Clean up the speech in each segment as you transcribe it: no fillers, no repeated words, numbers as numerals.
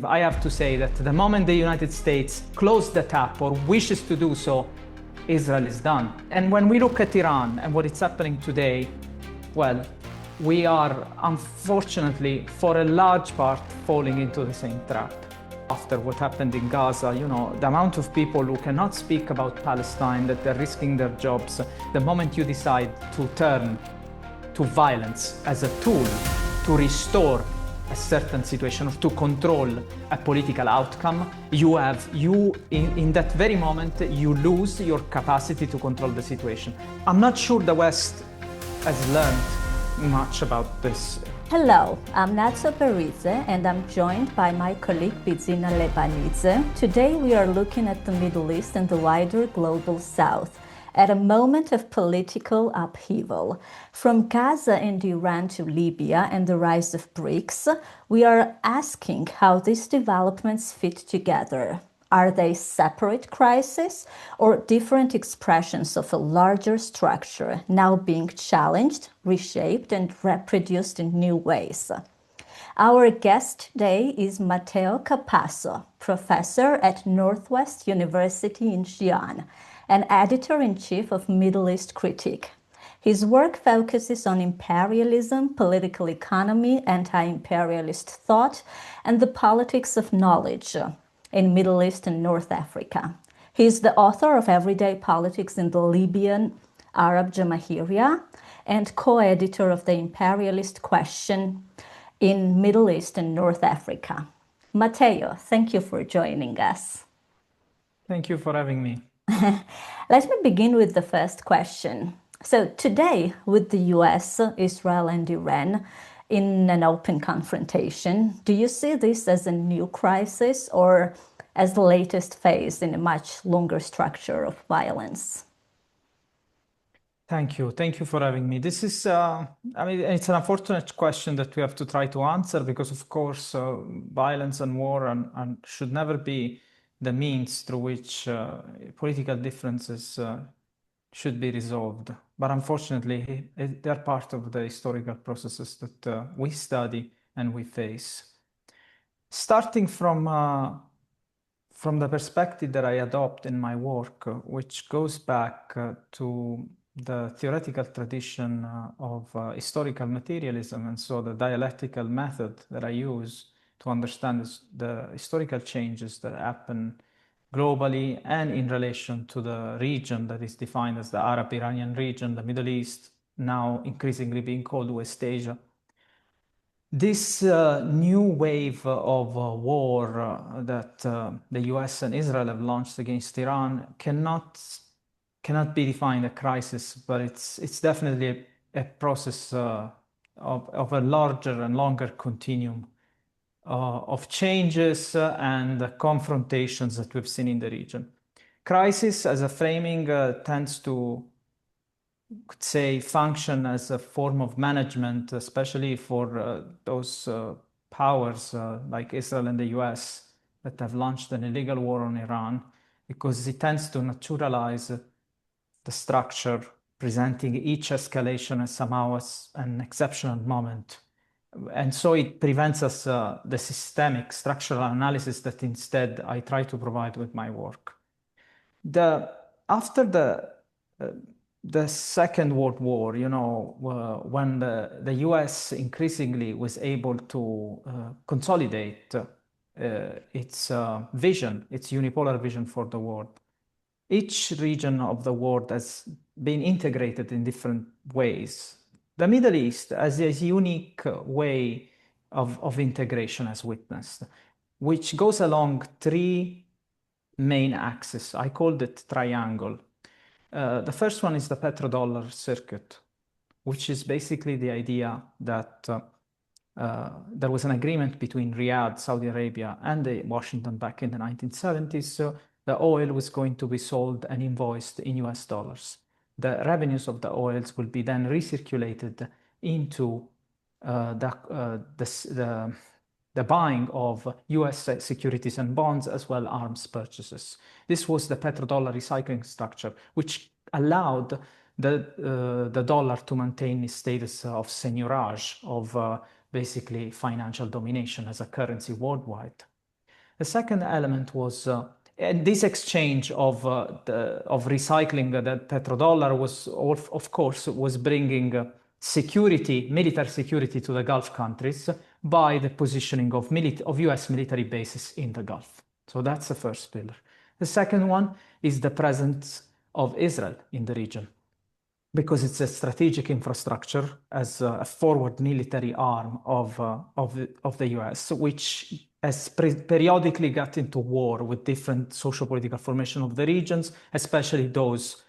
I have to say that the moment the United States closed the tap or wishes to do so, Israel is done. And when we look at Iran and what is happening today, well, we are unfortunately, for a large part, falling into the same trap. After what happened in Gaza, the amount of people who cannot speak about Palestine, that they're risking their jobs, the moment you decide to turn to violence as a tool to restore a certain situation or to control a political outcome, in that very moment, you lose your capacity to control the situation. I'm not sure the West has learned much about this. Hello, I'm Nazo Berizze and I'm joined by my colleague Bizina Lebanidze. Today we are looking at the Middle East and the wider global South at a moment of political upheaval. From Gaza and Iran to Libya and the rise of BRICS, we are asking how these developments fit together. Are they separate crises or different expressions of a larger structure now being challenged, reshaped, and reproduced in new ways? Our guest today is Matteo Capasso, professor at Northwest University in Xi'an, and editor-in-chief of Middle East Critique. His work focuses on imperialism, political economy, anti-imperialist thought, and the politics of knowledge in Middle East and North Africa. He is the author of Everyday Politics in the Libyan Arab Jamahiriya and co-editor of The Imperialist Question in Middle East and North Africa. Matteo, thank you for joining us. Thank you for having me. Let me begin with the first question. So today, with the US, Israel, and Iran in an open confrontation, do you see this as a new crisis or as the latest phase in a much longer structure of violence? Thank you. Thank you for having me. This is, it's an unfortunate question that we have to try to answer because, of course, violence and war and should never be the means through which political differences should be resolved. But unfortunately, they're part of the historical processes that we study and we face. Starting from the perspective that I adopt in my work, which goes back to the theoretical tradition of historical materialism, and so the dialectical method that I use to understand the historical changes that happen globally and in relation to the region that is defined as the Arab-Iranian region, the Middle East, now increasingly being called West Asia. This new wave of war that the US and Israel have launched against Iran cannot be defined a crisis, but it's definitely a process of a larger and longer continuum of changes and confrontations that we've seen in the region. Crisis as a framing tends to, could say, function as a form of management, especially for those powers like Israel and the US that have launched an illegal war on Iran, because it tends to naturalize the structure, presenting each escalation as somehow as an exceptional moment. And so it prevents us the systemic structural analysis that instead I try to provide with my work. After the Second World War, when the US increasingly was able to consolidate its vision, its unipolar vision for the world, each region of the world has been integrated in different ways. The Middle East has a unique way of integration as witnessed, which goes along three main axes. I called it triangle. The first one is the petrodollar circuit, which is basically the idea that there was an agreement between Riyadh, Saudi Arabia, and Washington back in the 1970s. So the oil was going to be sold and invoiced in US dollars. The revenues of the oils will be then recirculated into the buying of US securities and bonds, as well arms purchases. This was the petrodollar recycling structure, which allowed the dollar to maintain its status of seigniorage, of basically financial domination as a currency worldwide. The second element was and this exchange of recycling that petrodollar was, of course, was bringing security, military security to the Gulf countries by the positioning of US military bases in the Gulf. So that's the first pillar. The second one is the presence of Israel in the region, because it's a strategic infrastructure as a forward military arm of the US, which has periodically got into war with different socio-political formation of the regions, especially those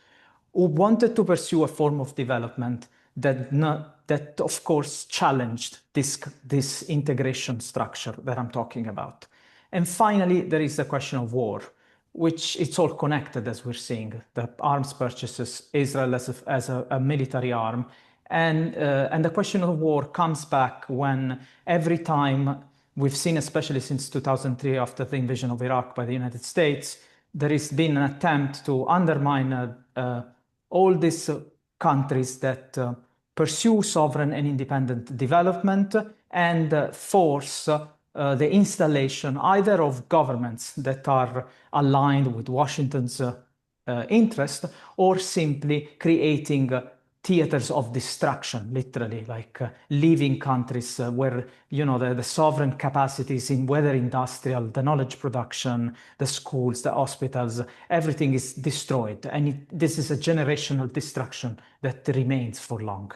who wanted to pursue a form of development that of course challenged this integration structure that I'm talking about. And finally, there is the question of war, which it's all connected, as we're seeing, the arms purchases, Israel as a military arm. And the question of war comes back when every time we've seen, especially since 2003, after the invasion of Iraq by the United States, there has been an attempt to undermine all these countries that pursue sovereign and independent development and force the installation either of governments that are aligned with Washington's interest, or simply creating theaters of destruction, literally, like leaving countries where, you know, the sovereign capacities in whether industrial, the knowledge production, the schools, the hospitals, everything is destroyed. And this is a generational destruction that remains for long.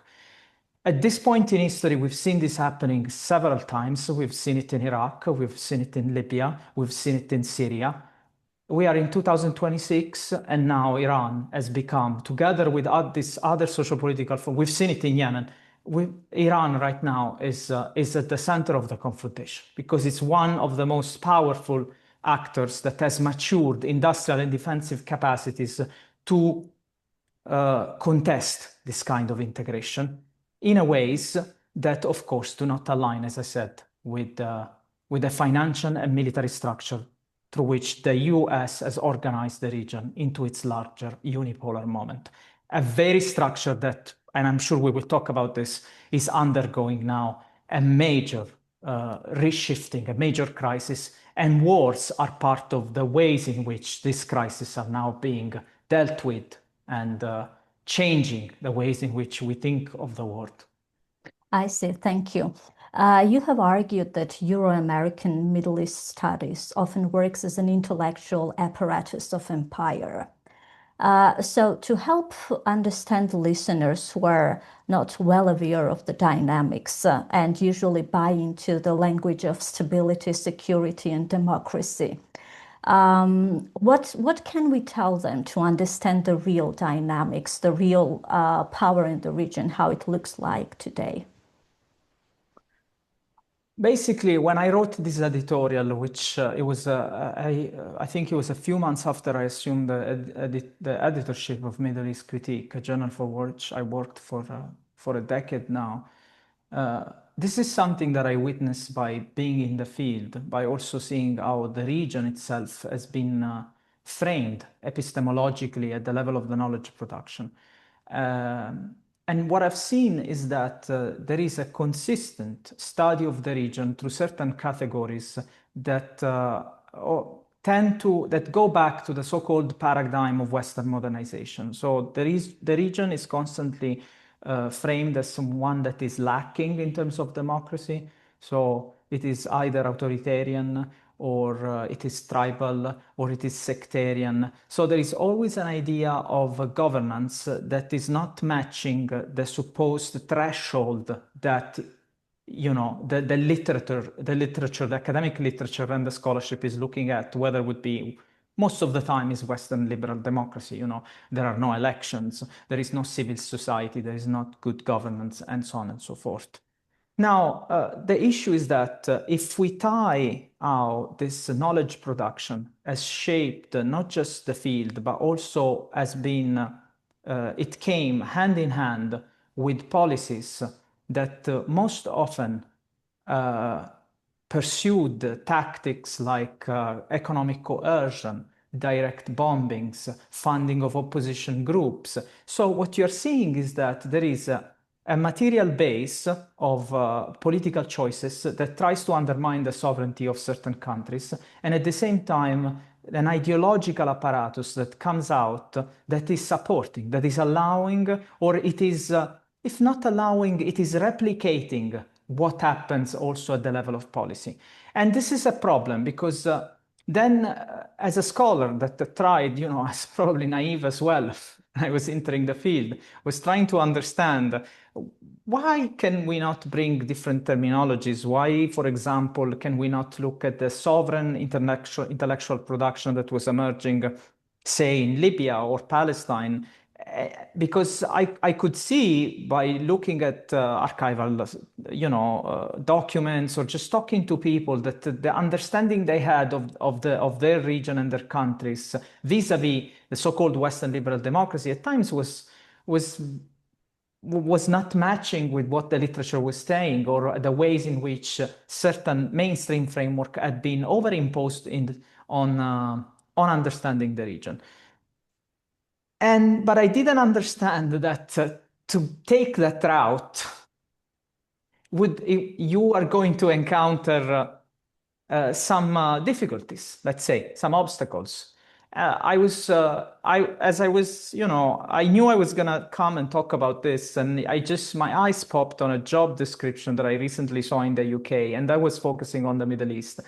At this point in history, we've seen this happening several times. We've seen it in Iraq, we've seen it in Libya, we've seen it in Syria. We are in 2026, and now Iran has become, together with this other socio-political form, we've seen it in Yemen. Iran right now is at the center of the confrontation because it's one of the most powerful actors that has matured industrial and defensive capacities to contest this kind of integration in a ways that, of course, do not align, as I said, with the financial and military structure through which the US has organized the region into its larger unipolar moment. A very structure that, and I'm sure we will talk about this, is undergoing now a major reshifting, a major crisis, and wars are part of the ways in which these crises are now being dealt with and changing the ways in which we think of the world. I see, thank you. You have argued that Euro-American Middle East studies often works as an intellectual apparatus of empire. So to help understand listeners who are not well aware of the dynamics and usually buy into the language of stability, security, and democracy, what can we tell them to understand the real dynamics, the real power in the region, how it looks like today? Basically, when I wrote this editorial, which it was, I think it was a few months after I assumed the editorship of Middle East Critique, a journal for which I worked for a decade now. This is something that I witnessed by being in the field, by also seeing how the region itself has been framed epistemologically at the level of the knowledge production. And what I've seen is that there is a consistent study of the region through certain categories that that go back to the so-called paradigm of Western modernization. So the region is constantly framed as one that is lacking in terms of democracy. So it is either authoritarian, or it is tribal, or it is sectarian. So there is always an idea of a governance that is not matching the supposed threshold that, you know, the literature, the academic literature and the scholarship is looking at, whether it would be, most of the time is Western liberal democracy. You know, there are no elections, there is no civil society, there is not good governance, and so on and so forth. Now, the issue is that if we tie how this knowledge production has shaped not just the field, but also has been, it came hand in hand with policies that most often pursued tactics like economic coercion, direct bombings, funding of opposition groups. So what you're seeing is that there is a material base of political choices that tries to undermine the sovereignty of certain countries, and at the same time, an ideological apparatus that comes out that is supporting, that is allowing, or it is, if not allowing, it is replicating what happens also at the level of policy. And this is a problem because then, as a scholar that tried, I was probably naive as well, I was entering the field, was trying to understand why can we not bring different terminologies? Why, for example, can we not look at the sovereign intellectual production that was emerging, say, in Libya or Palestine? Because I could see by looking at archival, documents or just talking to people that the understanding they had of their region and their countries vis-a-vis the so-called Western liberal democracy at times was not matching with what the literature was saying, or the ways in which certain mainstream framework had been overimposed on understanding the region. But I didn't understand that to take that route, you are going to encounter some difficulties, let's say, some obstacles. I knew I was gonna come and talk about this, and my eyes popped on a job description that I recently saw in the UK, and I was focusing on the Middle East.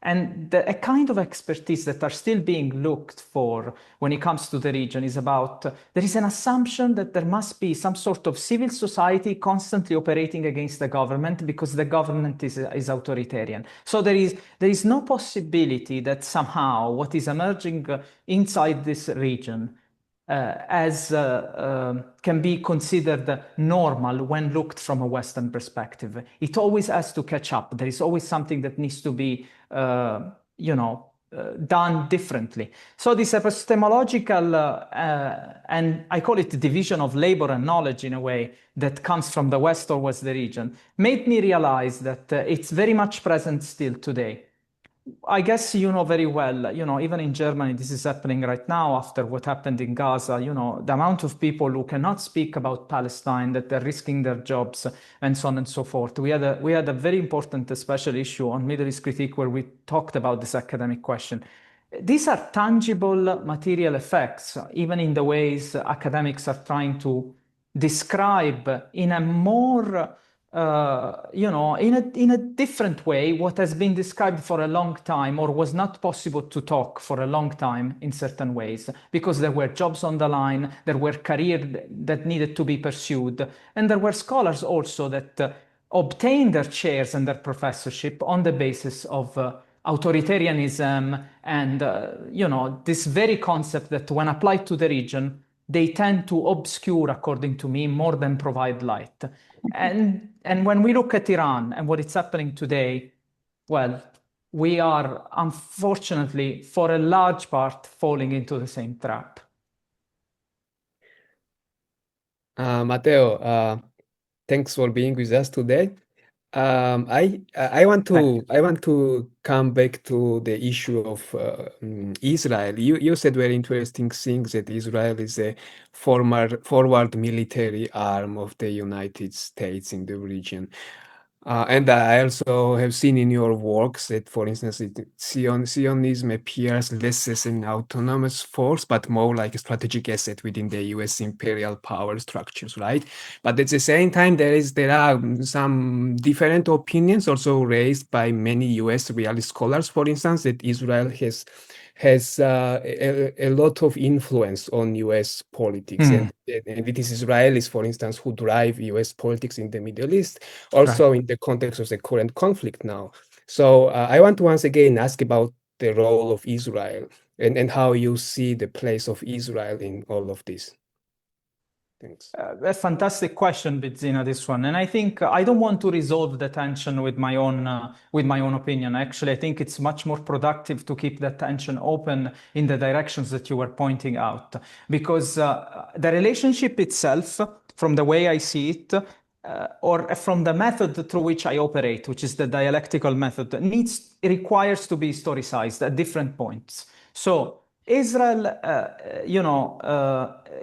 And a kind of expertise that are still being looked for when it comes to the region is about, there is an assumption that there must be some sort of civil society constantly operating against the government because the government is authoritarian. So there is no possibility that somehow what is emerging inside this region can be considered normal when looked from a Western perspective. It always has to catch up. There is always something that needs to be, done differently. So this epistemological, and I call it division of labor and knowledge in a way, that comes from the West towards the region, made me realize that it's very much present still today. I guess you know very well, even in Germany, this is happening right now after what happened in Gaza, the amount of people who cannot speak about Palestine, that they're risking their jobs and so on and so forth. We had a very important special issue on Middle East critique where we talked about this academic question. These are tangible material effects, even in the ways academics are trying to describe in a more in a different way what has been described for a long time or was not possible to talk for a long time in certain ways, because there were jobs on the line, there were careers that needed to be pursued, and there were scholars also that obtained their chairs and their professorship on the basis of authoritarianism and this very concept that when applied to the region, they tend to obscure, according to me, more than provide light. And when we look at Iran and what is happening today, well, we are unfortunately, for a large part, falling into the same trap. Matteo, thanks for being with us today. I want to come back to the issue of Israel. You said very interesting things, that Israel is a forward military arm of the United States in the region. And I also have seen in your works that, for instance, Zionism appears less as an autonomous force, but more like a strategic asset within the US imperial power structures, right? But at the same time, there are some different opinions also raised by many US realist scholars, for instance, that Israel has a lot of influence on US politics. And it is Israelis, for instance, who drive US politics in the Middle East, also in the context of the current conflict now. So I want to once again ask about the role of Israel and how you see the place of Israel in all of this. Thanks. A fantastic question, Bidzina, this one. And I think I don't want to resolve the tension with my own opinion. Actually, I think it's much more productive to keep that tension open in the directions that you were pointing out. Because the relationship itself, from the way I see it, or from the method through which I operate, which is the dialectical method, requires to be historicized at different points. So Israel,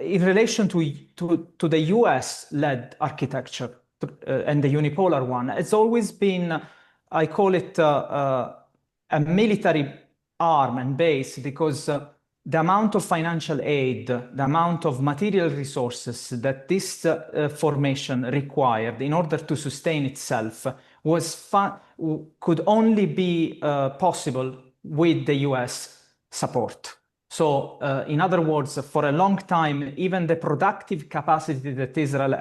in relation to the US-led architecture and the unipolar one, it's always been, I call it a military arm and base, because the amount of financial aid, the amount of material resources that this formation required in order to sustain itself could only be possible with the US support. So, in other words, for a long time, even the productive capacity that Israel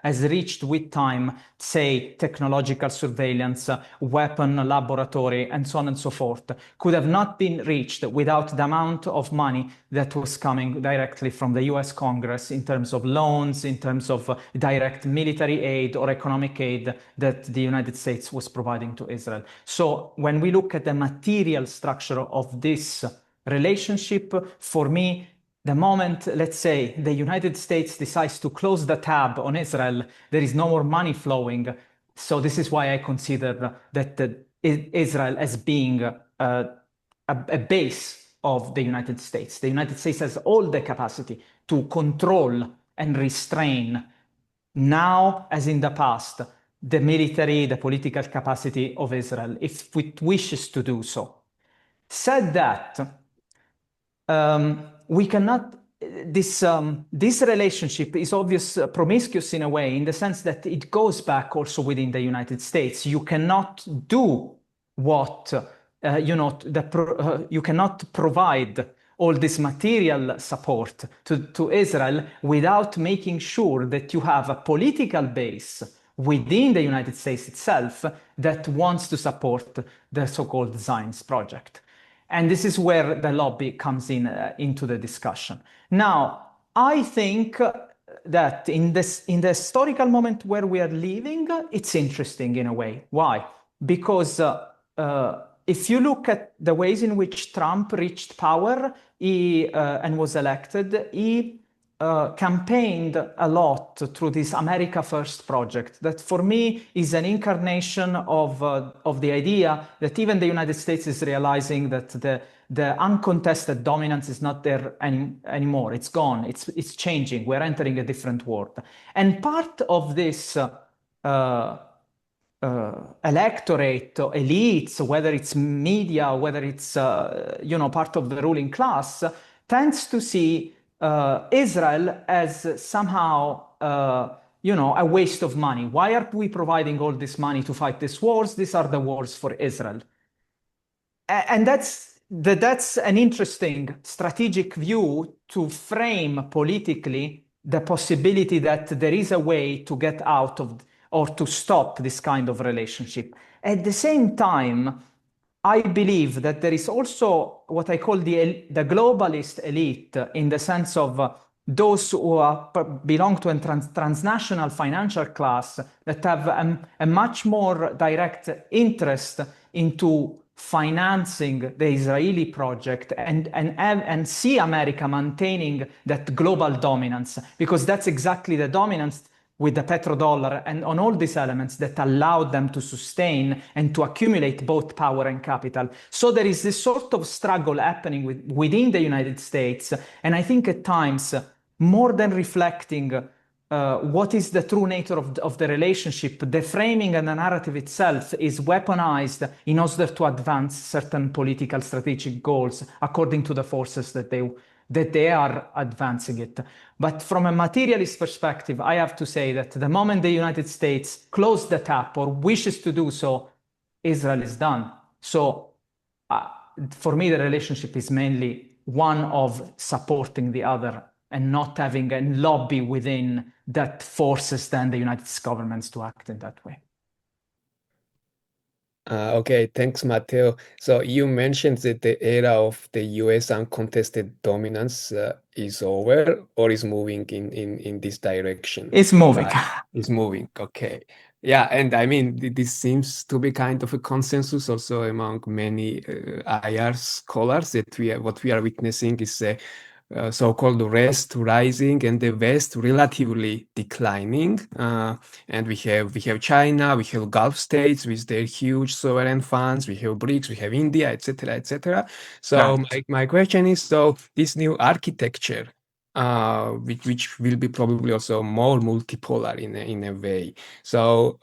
has reached with time, say technological surveillance, weapon laboratory, and so on and so forth, could have not been reached without the amount of money that was coming directly from the US Congress in terms of loans, in terms of direct military aid or economic aid that the United States was providing to Israel. So when we look at the material structure of this relationship, for me, the moment, let's say, the United States decides to close the tab on Israel, there is no more money flowing. So this is why I consider that Israel as being a base of the United States. The United States has all the capacity to control and restrain, now as in the past, the military, the political capacity of Israel, if it wishes to do so. Said that, we cannot, this relationship is promiscuous in a way, in the sense that it goes back also within the United States. You cannot do what, you cannot provide all this material support to Israel without making sure that you have a political base within the United States itself that wants to support the so-called Zionist project. And this is where the lobby comes into the discussion. Now, I think that in the historical moment where we are living, it's interesting in a way. Why? Because if you look at the ways in which Trump reached power and was elected, he campaigned a lot through this America First project that for me is an incarnation of the idea that even the United States is realizing that the uncontested dominance is not there anymore. It's gone. It's changing. We're entering a different world. And part of this electorate, elites, whether it's media, whether it's part of the ruling class, tends to see Israel as somehow a waste of money. Why are we providing all this money to fight these wars? These are the wars for Israel. And that's an interesting strategic view to frame politically the possibility that there is a way to get out of or to stop this kind of relationship. At the same time, I believe that there is also what I call the globalist elite, in the sense of those who belong to a transnational financial class that have a much more direct interest into financing the Israeli project and see America maintaining that global dominance, because that's exactly the dominance with the petrodollar and on all these elements that allowed them to sustain and to accumulate both power and capital. So there is this sort of struggle happening within the United States, and I think at times, more than reflecting what is the true nature of the relationship, the framing and the narrative itself is weaponized in order to advance certain political strategic goals according to the forces that they are advancing it. But from a materialist perspective, I have to say that the moment the United States closes the tap or wishes to do so, Israel is done. So for me, the relationship is mainly one of supporting the other and not having a lobby within that forces then the United States governments to act in that way. Okay, thanks, Matteo. So you mentioned that the era of the US uncontested dominance is over or is moving in this direction. It's moving. It's moving, okay. Yeah, and I mean, this seems to be kind of a consensus also among many IR scholars that what we are witnessing is so-called West rising and the West relatively declining. And we have China, we have Gulf states with their huge sovereign funds, we have BRICS, we have India, etc., etc. So Right. my question is, so this new architecture, which will be probably also more multipolar in a way. So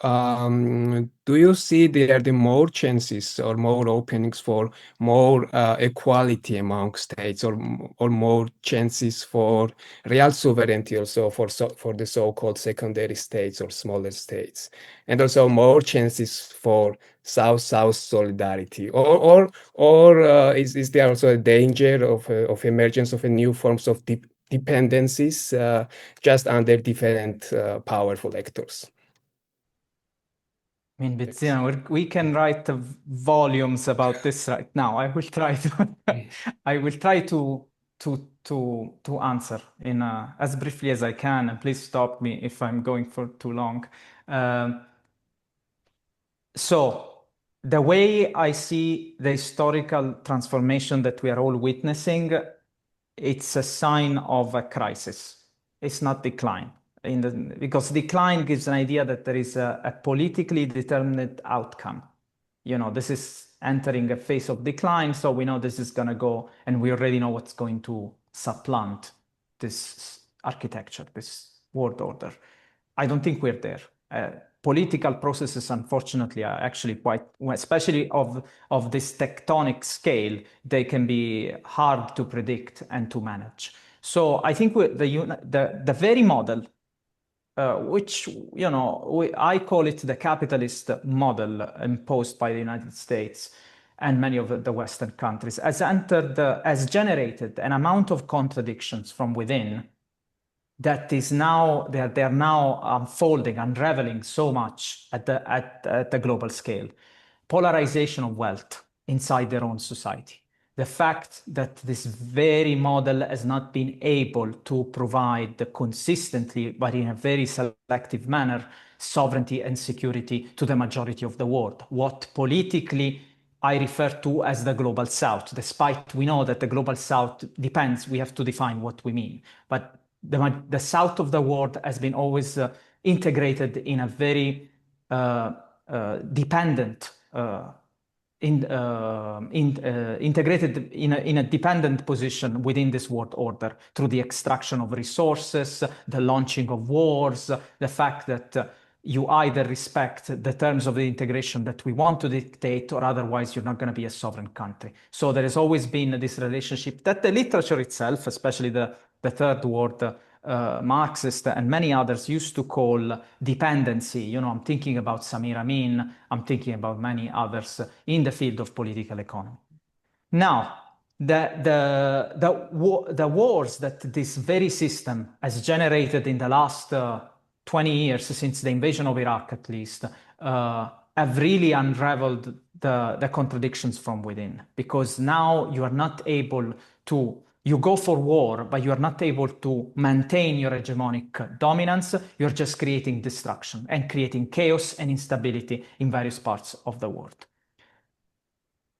do you see there are the more chances or more openings for more equality among states, or more chances for real sovereignty also for the so-called secondary states or smaller states, and also more chances for South-South solidarity, or is there also a danger of emergence of a new forms of dependencies just under different powerful actors? I mean, but, we can write volumes about this right now. I will try to, I will try to answer in as briefly as I can, and please stop me if I'm going for too long. So the way I see the historical transformation that we are all witnessing, it's a sign of a crisis. It's not decline. Because decline gives an idea that there is a politically determined outcome. This is entering a phase of decline, so we know this is going to go, and we already know what's going to supplant this architecture, this world order. I don't think we're there. Political processes, unfortunately, are actually quite, especially of this tectonic scale, they can be hard to predict and to manage. So I think the very model, which I call it the capitalist model imposed by the United States and many of the Western countries, has generated an amount of contradictions from within that is now they're now unfolding, unraveling so much at the global scale. Polarization of wealth inside their own society. The fact that this very model has not been able to provide consistently, but in a very selective manner, sovereignty and security to the majority of the world. What politically I refer to as the global south, despite we know that the global south depends, we have to define what we mean. But the south of the world has been always integrated in a very dependent, integrated in a dependent position within this world order through the extraction of resources, the launching of wars, the fact that you either respect the terms of the integration that we want to dictate, or otherwise you're not going to be a sovereign country. So there has always been this relationship that the literature itself, especially the third world Marxist and many others, used to call dependency. I'm thinking about Samir Amin, I'm thinking about many others in the field of political economy. Now, the wars that this very system has generated in the last 20 years, since the invasion of Iraq at least, have really unraveled the contradictions from within. Because now you are not able to, you go for war, but you are not able to maintain your hegemonic dominance. You're just creating destruction and creating chaos and instability in various parts of the world.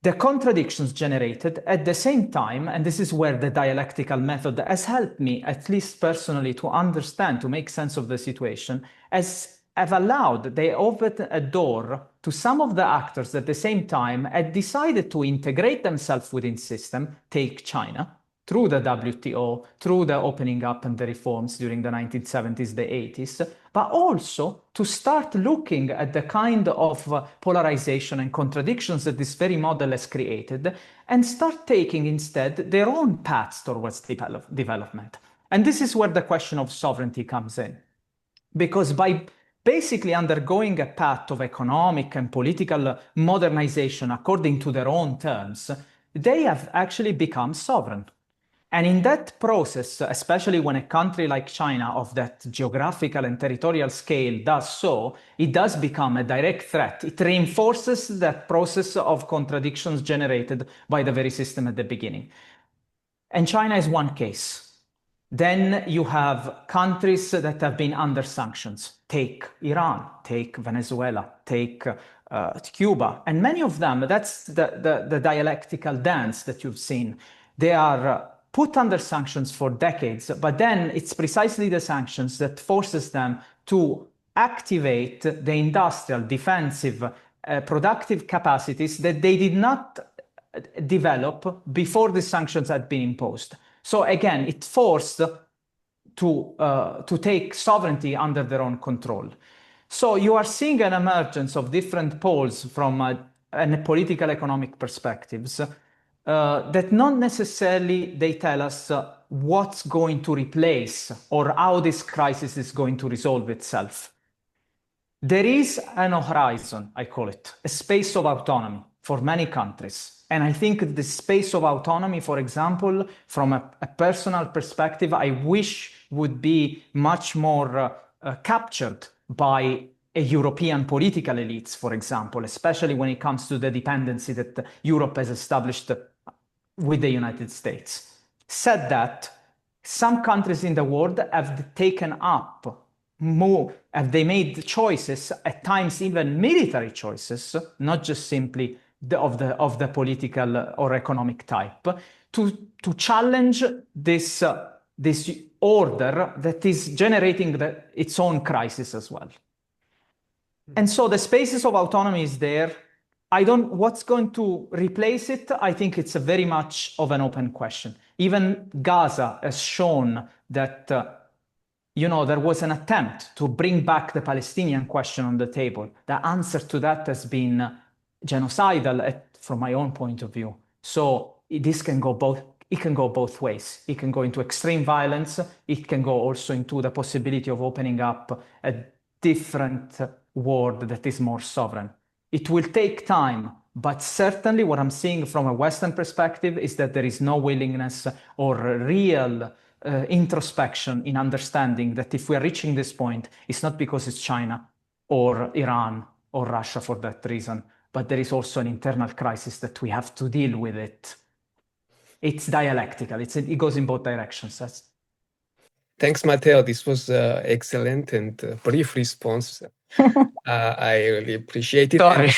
The contradictions generated at the same time, and this is where the dialectical method has helped me, at least personally, to understand, to make sense of the situation, have allowed, they opened a door to some of the actors at the same time had decided to integrate themselves within system, take China, through the WTO, through the opening up and the reforms during the 1970s, the 80s, but also to start looking at the kind of polarization and contradictions that this very model has created, and start taking instead their own paths towards development. And this is where the question of sovereignty comes in. Because by basically undergoing a path of economic and political modernization according to their own terms, they have actually become sovereign. And in that process, especially when a country like China of that geographical and territorial scale does so, it does become a direct threat. It reinforces that process of contradictions generated by the very system at the beginning. And China is one case. Then you have countries that have been under sanctions. Take Iran, take Venezuela, take Cuba. And many of them, that's the dialectical dance that you've seen. They are put under sanctions for decades, but then it's precisely the sanctions that forces them to activate the industrial, defensive, productive capacities that they did not develop before the sanctions had been imposed. So again, it forced to take sovereignty under their own control. So you are seeing an emergence of different poles from political economic perspectives that not necessarily they tell us what's going to replace or how this crisis is going to resolve itself. There is an horizon, I call it, a space of autonomy for many countries. And I think the space of autonomy, for example, from a personal perspective, I wish would be much more captured by European political elites, for example, especially when it comes to the dependency that Europe has established with the United States. Said that, some countries in the world have taken up more, have they made choices, at times even military choices, not just simply of the political or economic type, to challenge this order that is generating its own crisis as well. And so the spaces of autonomy is there. What's going to replace it? I think it's a very much of an open question. Even Gaza has shown that, there was an attempt to bring back the Palestinian question on the table. The answer to that has been genocidal from my own point of view. So this can go both. It can go both ways. It can go into extreme violence. It can go also into the possibility of opening up a different world that is more sovereign. It will take time, but certainly what I'm seeing from a Western perspective is that there is no willingness or real introspection in understanding that if we are reaching this point, it's not because it's China or Iran or Russia for that reason, but there is also an internal crisis that we have to deal with it. It's dialectical. It goes in both directions. Thanks, Matteo. This was excellent and brief response. I really appreciate it. Sorry.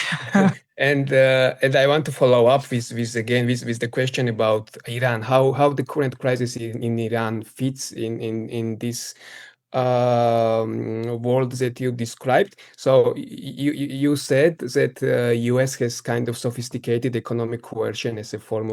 And I want to follow up with the question about Iran. How the current crisis in Iran fits in this world that you described. So you said that US has kind of sophisticated economic coercion as a form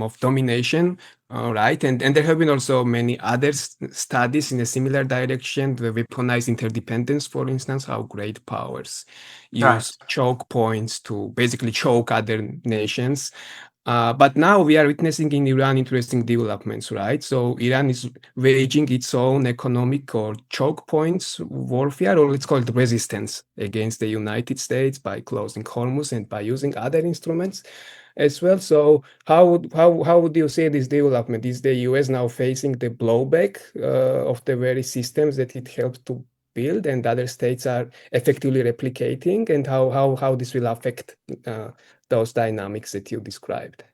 of domination, right? And there have been also many other studies in a similar direction, the weaponized interdependence, for instance, how great powers use choke points to basically choke other nations. But now we are witnessing in Iran interesting developments, right? So Iran is waging its own economic or choke points warfare, or let's call it resistance against the United States by closing Hormuz and by using other instruments as well. So how would you say this development? Is the US now facing the blowback of the very systems that it helped to build, and other states are effectively replicating, and how this will affect those dynamics that you described?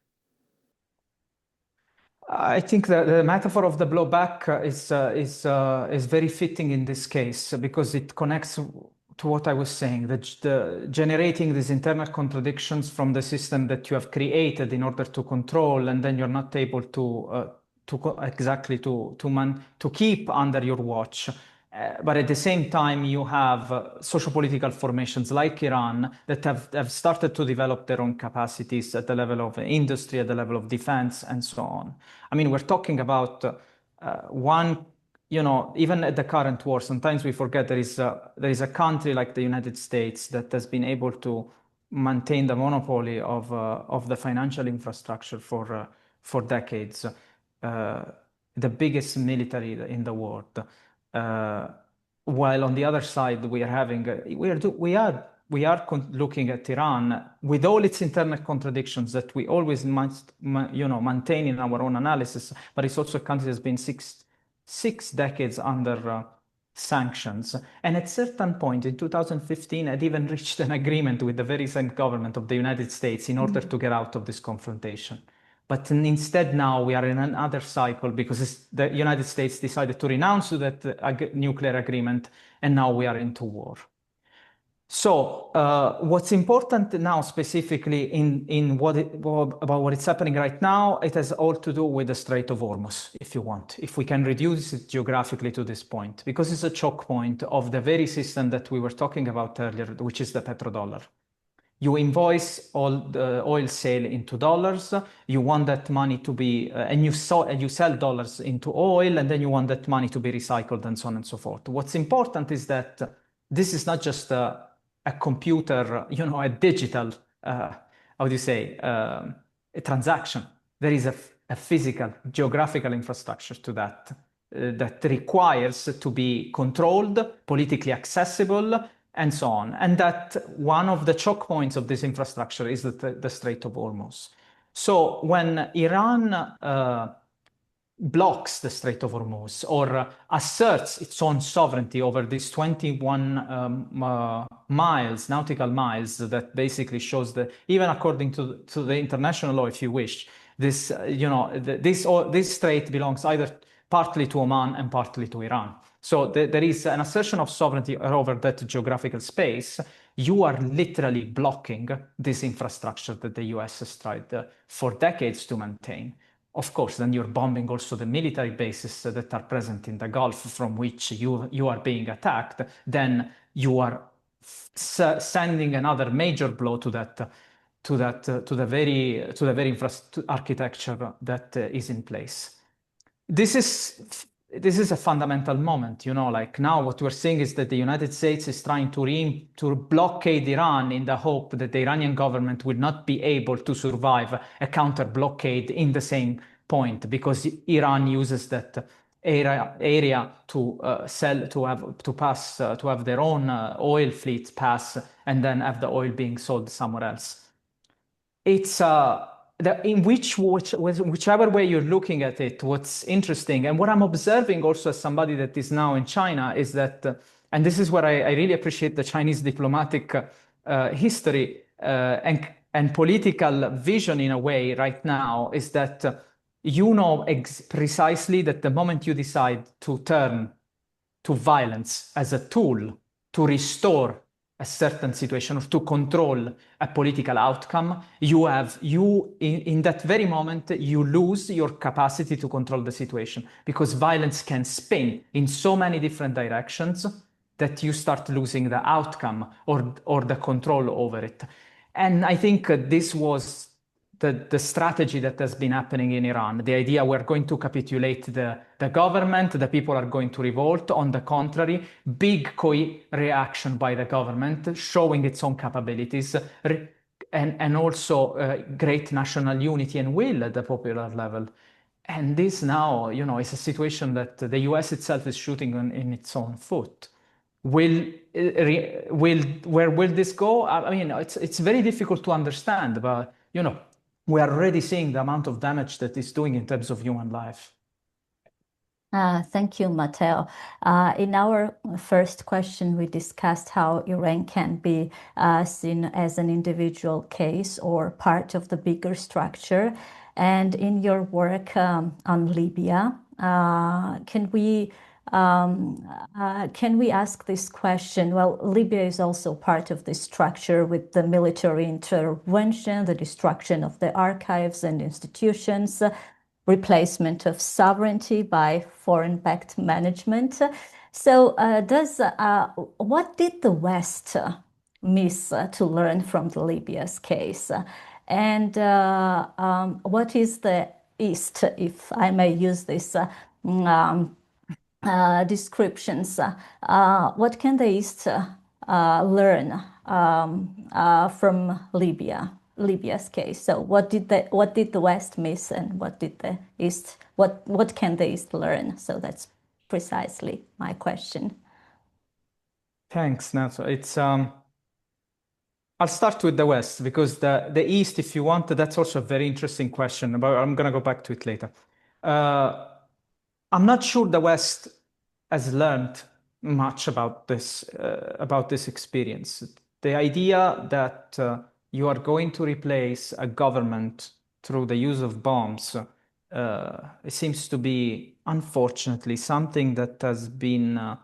I think that the metaphor of the blowback is very fitting in this case because it connects to what I was saying, the generating these internal contradictions from the system that you have created in order to control, and then you're not able to keep under your watch. But at the same time, you have socio-political formations like Iran that have started to develop their own capacities at the level of industry, at the level of defense, and so on. I mean, we're talking about even at the current war, sometimes we forget there is a country like the United States that has been able to maintain the monopoly of the financial infrastructure for decades, the biggest military in the world. While on the other side, we are looking at Iran with all its internal contradictions that we always must, maintain in our own analysis. But it's also a country that's been six decades under sanctions, and at a certain point in 2015, had even reached an agreement with the very same government of the United States in order to get out of this confrontation. But instead now we are in another cycle because the United States decided to renounce that nuclear agreement, and now we are into war. So what's important now specifically about what is happening right now, it has all to do with the Strait of Hormuz, if you want, if we can reduce it geographically to this point, because it's a choke point of the very system that we were talking about earlier, which is the petrodollar. You invoice all the oil sale into dollars. You want that money to be, and you sell dollars into oil, and then you want that money to be recycled and so on and so forth. What's important is that this is not just a computer, a digital, how do you say, a transaction. There is a physical, geographical infrastructure to that that requires to be controlled, politically accessible, and so on. And that one of the choke points of this infrastructure is the Strait of Hormuz. So when Iran blocks the Strait of Hormuz or asserts its own sovereignty over these 21 nautical miles, that basically shows that even according to the international law, if you wish, this this strait belongs either partly to Oman and partly to Iran. So there is an assertion of sovereignty over that geographical space. You are literally blocking this infrastructure that the US has tried for decades to maintain. Of course, then you're bombing also the military bases that are present in the Gulf from which you are being attacked. Then you are sending another major blow to the very architecture that is in place. This is a fundamental moment, like now what we're seeing is that the United States is trying to blockade Iran in the hope that the Iranian government will not be able to survive a counter blockade in the same point, because Iran uses that area to have their own oil fleets pass and then have the oil being sold somewhere else. It's in whichever way you're looking at it, what's interesting and what I'm observing also as somebody that is now in China is that, and this is where I really appreciate the Chinese diplomatic history and political vision in a way right now, is that precisely that the moment you decide to turn to violence as a tool to restore a certain situation or to control a political outcome, in that very moment, you lose your capacity to control the situation, because violence can spin in so many different directions that you start losing the outcome or the control over it. And I think this was the strategy that has been happening in Iran. The idea we're going to capitulate the government, the people are going to revolt. On the contrary, big reaction by the government, showing its own capabilities, and also great national unity and will at the popular level. And this now, is a situation that the US itself is shooting in its own foot. Where will this go? I mean, it's very difficult to understand, but we are already seeing the amount of damage that it's doing in terms of human life. Thank you, Matteo. In our first question, we discussed how Iran can be seen as an individual case or part of the bigger structure. And in your work on Libya, can we ask this question? Well, Libya is also part of this structure with the military intervention, the destruction of the archives and institutions, replacement of sovereignty by foreign-backed management. So what did the West miss to learn from the Libya's case? And what is the East, if I may use this descriptions, what can the East learn from Libya's case? So what did the West miss, and what did the East, what can the East learn? So that's precisely my question. Thanks, Nato. It's I'll start with the West, because the East, if you want, that's also a very interesting question. But I'm gonna go back to it later. I'm not sure the West has learned much about this experience. The idea that you are going to replace a government through the use of bombs, it seems to be, unfortunately, something that has been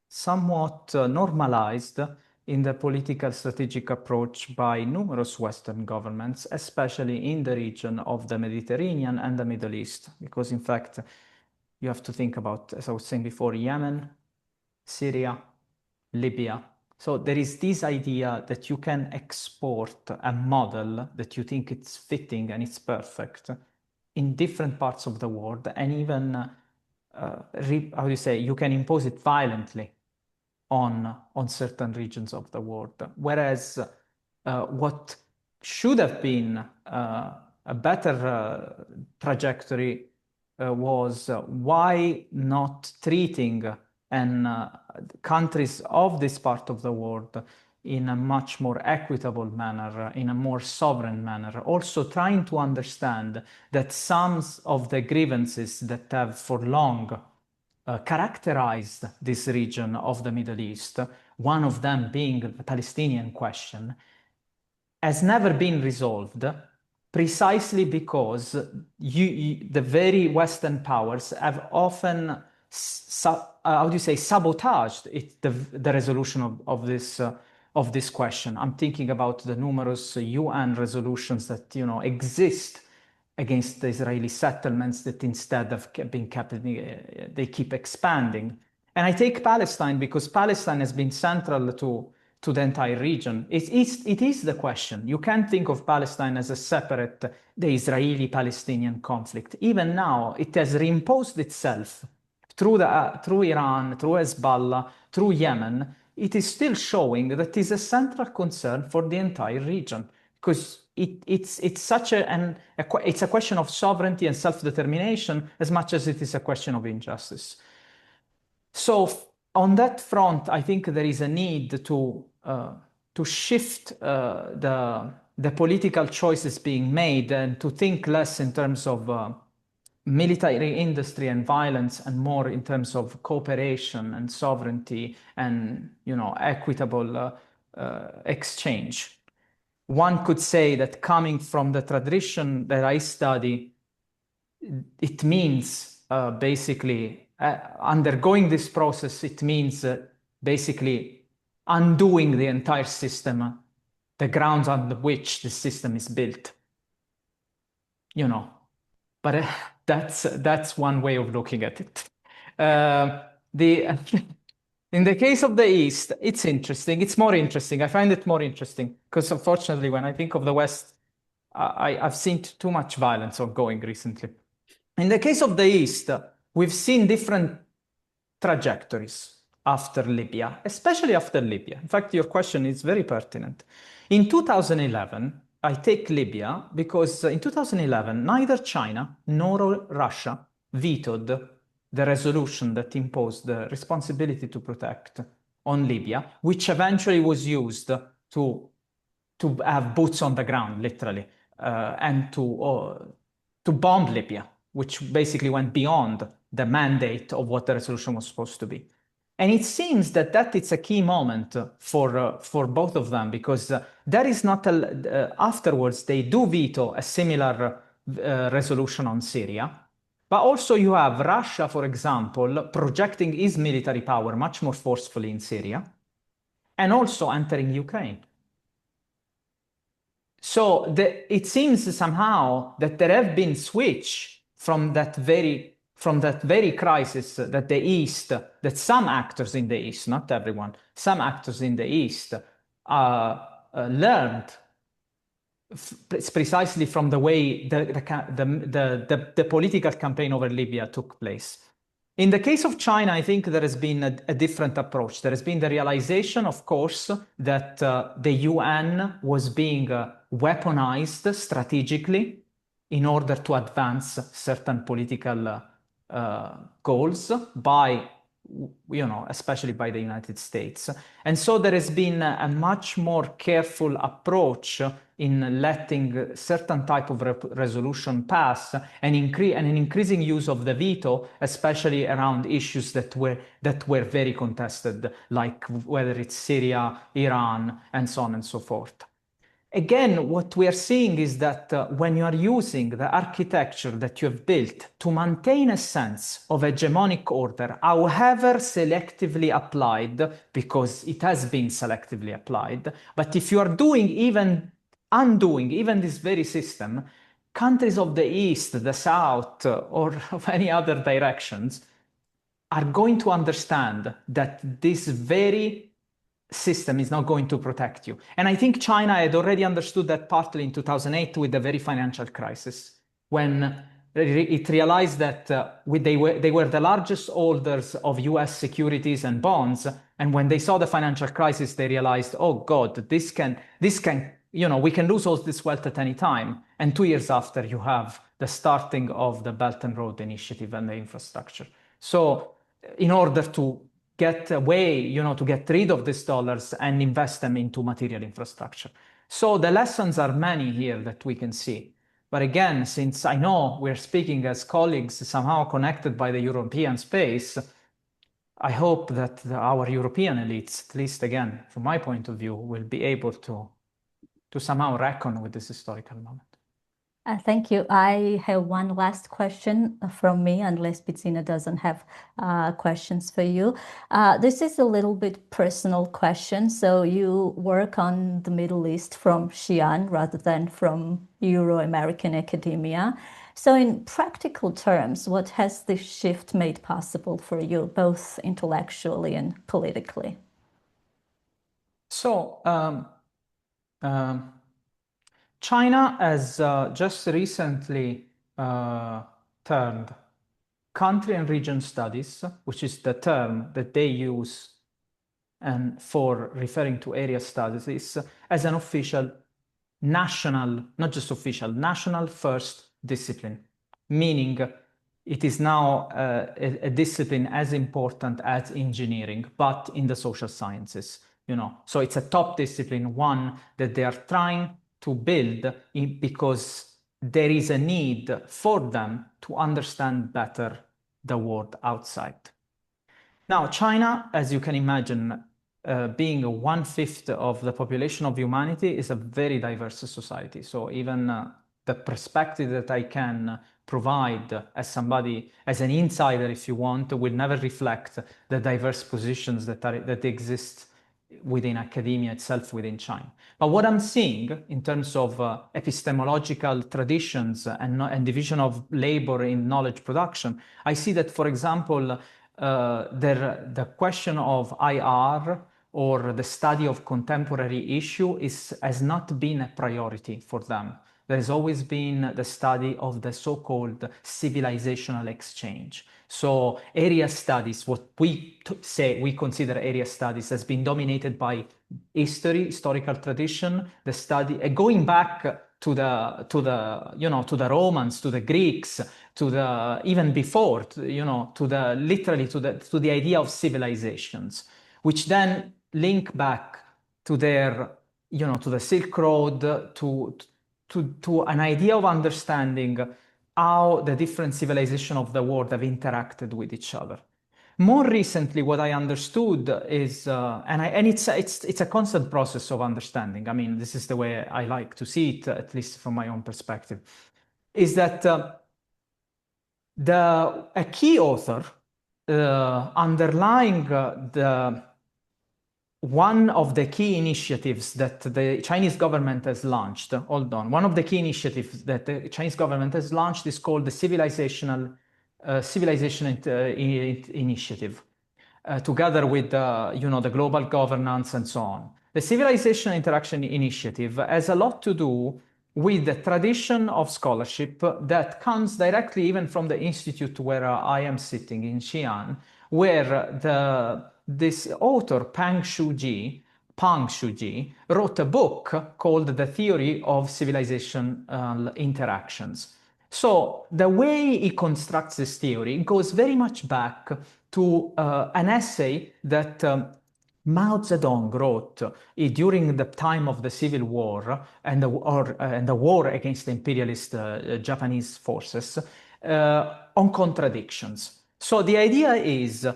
somewhat normalized in the political strategic approach by numerous Western governments, especially in the region of the Mediterranean and the Middle East. Because in fact, you have to think about, as I was saying before, Yemen, Syria, Libya. So there is this idea that you can export a model that you think it's fitting and it's perfect in different parts of the world, and even, how do you say, you can impose it violently on certain regions of the world. Whereas what should have been a better trajectory was why not treating countries of this part of the world in a much more equitable manner, in a more sovereign manner. Also trying to understand that some of the grievances that have for long characterized this region of the Middle East, one of them being the Palestinian question, has never been resolved precisely because the very Western powers have often sabotaged the resolution of this question. I'm thinking about the numerous UN resolutions that exist against the Israeli settlements that instead have been they keep expanding. And I take Palestine because Palestine has been central to the entire region. It is the question. You can't think of Palestine as a separate, the Israeli-Palestinian conflict. Even now, it has reimposed itself through Iran, through Hezbollah, through Yemen. It is still showing that it is a central concern for the entire region, because it's such it's a question of sovereignty and self-determination as much as it is a question of injustice. So on that front, I think there is a need to shift the political choices being made and to think less in terms of military industry and violence, and more in terms of cooperation and sovereignty and equitable exchange. One could say that coming from the tradition that I study, it means basically undergoing this process. It means basically undoing the entire system, the grounds on which the system is built. But that's one way of looking at it. In the case of the East, it's interesting. It's more interesting. I find it more interesting because, unfortunately, when I think of the West, I've seen too much violence ongoing recently. In the case of the East, we've seen different trajectories after Libya, especially after Libya. In fact, your question is very pertinent. In 2011, I take Libya because in 2011, neither China nor Russia vetoed the resolution that imposed the responsibility to protect on Libya, which eventually was used to have boots on the ground, literally, and to bomb Libya, which basically went beyond the mandate of what the resolution was supposed to be. And it seems that it's a key moment for both of them, because there is not afterwards they do veto a similar resolution on Syria. But also you have Russia, for example, projecting its military power much more forcefully in Syria, and also entering Ukraine. So it seems somehow that there have been switch from that very crisis that the East, that some actors in the East, not everyone, some actors in the East learned precisely from the way the political campaign over Libya took place. In the case of China, I think there has been a different approach. There has been the realization, of course, that the UN was being weaponized strategically in order to advance certain political goals by, especially by the United States. And so there has been a much more careful approach in letting certain type of resolution pass, and an increasing use of the veto, especially around issues that were very contested, like whether it's Syria, Iran, and so on and so forth. again, what we are seeing is that when you are using the architecture that you have built to maintain a sense of hegemonic order, however selectively applied, because it has been selectively applied, but if you are doing undoing even this very system, countries of the East, the South, or of any other directions are going to understand that this very system is not going to protect you. And I think China had already understood that partly in 2008 with the very financial crisis, when it realized that they were the largest holders of US securities and bonds. And when they saw the financial crisis, they realized, oh God, this can, we can lose all this wealth at any time. And 2 years after, you have the starting of the Belt and Road Initiative and the infrastructure. So in order to get away, to get rid of these dollars and invest them into material infrastructure. So the lessons are many here that we can see. But again, since I know we're speaking as colleagues somehow connected by the European space, I hope that our European elites, at least again, from my point of view, will be able to somehow reckon with this historical moment. Thank you. I have one last question from me, unless Bettina doesn't have questions for you. This is a little bit personal question. So you work on the Middle East from Xi'an rather than from Euro-American academia. So in practical terms, what has this shift made possible for you, both intellectually and politically? So, China has just recently termed country and region studies, which is the term that they use and for referring to area studies, as an official national, not just official, national first discipline, meaning it is now a discipline as important as engineering, but in the social sciences, So it's a top discipline, one that they are trying to build because there is a need for them to understand better the world outside. Now, China, as you can imagine, being 1/5 of the population of humanity, is a very diverse society. So even the perspective that I can provide as somebody, as an insider, if you want, will never reflect the diverse positions that exist within academia itself within China. But what I'm seeing in terms of epistemological traditions and division of labor in knowledge production, I see that, for example, the question of IR or the study of contemporary issue has not been a priority for them. There has always been the study of the so-called civilizational exchange. So area studies, what we consider area studies, has been dominated by historical tradition, the study, going back to the Romans, to the Greeks, even before, literally to the idea of civilizations, which then link back to to the Silk Road, to an idea of understanding how the different civilizations of the world have interacted with each other. More recently, what I understood is, and it's a constant process of understanding. I mean, this is the way I like to see it, at least from my own perspective, is that a key author underlying one of the key initiatives that the Chinese government has launched, one of the key initiatives that the Chinese government has launched is called the Civilization Initiative, together with the global governance and so on. The Civilization Interaction Initiative has a lot to do with the tradition of scholarship that comes directly even from the institute where I am sitting in Xi'an, where this author, Pang Shuji, wrote a book called The Theory of Civilizational Interactions. So the way he constructs this theory goes very much back to an essay that Mao Zedong wrote during the time of the Civil War and the war against the imperialist Japanese forces on contradictions. So the idea is,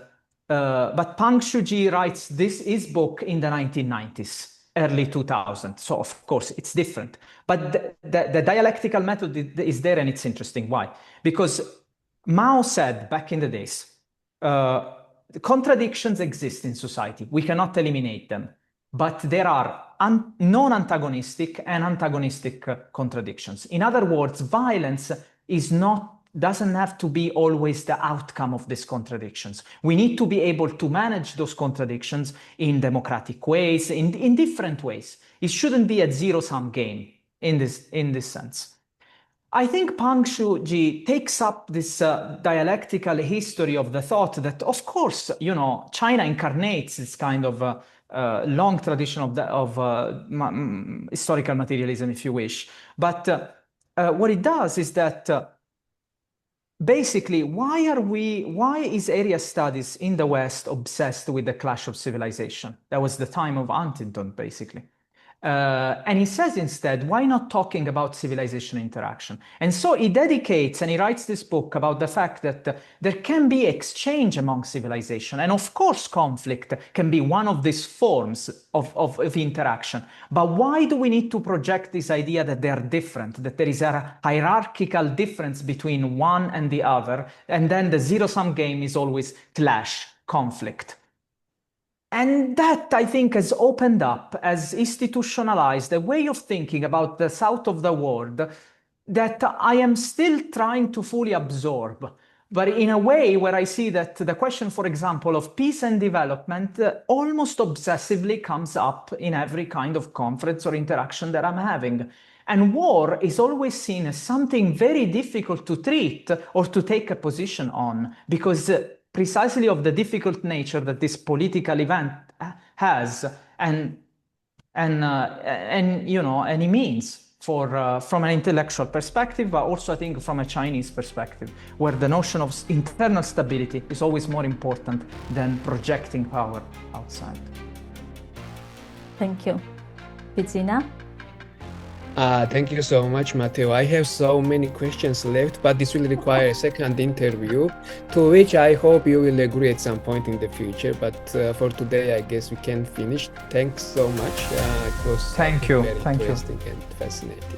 but Pang Shuji writes his book in the 1990s. early 2000s. So of course it's different. But the dialectical method is there, and it's interesting. Why? Because Mao said back in the days, contradictions exist in society. We cannot eliminate them. But there are non-antagonistic and antagonistic contradictions. In other words, violence doesn't have to be always the outcome of these contradictions. We need to be able to manage those contradictions in democratic ways, in different ways. It shouldn't be a zero-sum game in this sense. I think Pang Shuji takes up this dialectical history of the thought that, of course, China incarnates this kind of long tradition of historical materialism, if you wish. But what it does is that basically, why is area studies in the West obsessed with the clash of civilization? That was the time of Huntington, basically. And he says instead, why not talking about civilization interaction? And so he dedicates and he writes this book about the fact that there can be exchange among civilization. And of course, conflict can be one of these forms of interaction. But why do we need to project this idea that they are different, that there is a hierarchical difference between one and the other, and then the zero-sum game is always clash, conflict? And that, I think, has opened up, has institutionalized a way of thinking about the south of the world that I am still trying to fully absorb. But in a way where I see that the question, for example, of peace and development almost obsessively comes up in every kind of conference or interaction that I'm having. And war is always seen as something very difficult to treat or to take a position on, because precisely of the difficult nature that this political event has, and it means from an intellectual perspective, but also I think from a Chinese perspective, where the notion of internal stability is always more important than projecting power outside. Thank you. Bidzina? Thank you so much, Matteo. I have so many questions left, but this will require a second interview, to which I hope you will agree at some point in the future. But for today, I guess we can finish. Thanks so much. It was Thank you. very Thank you. interesting and fascinating.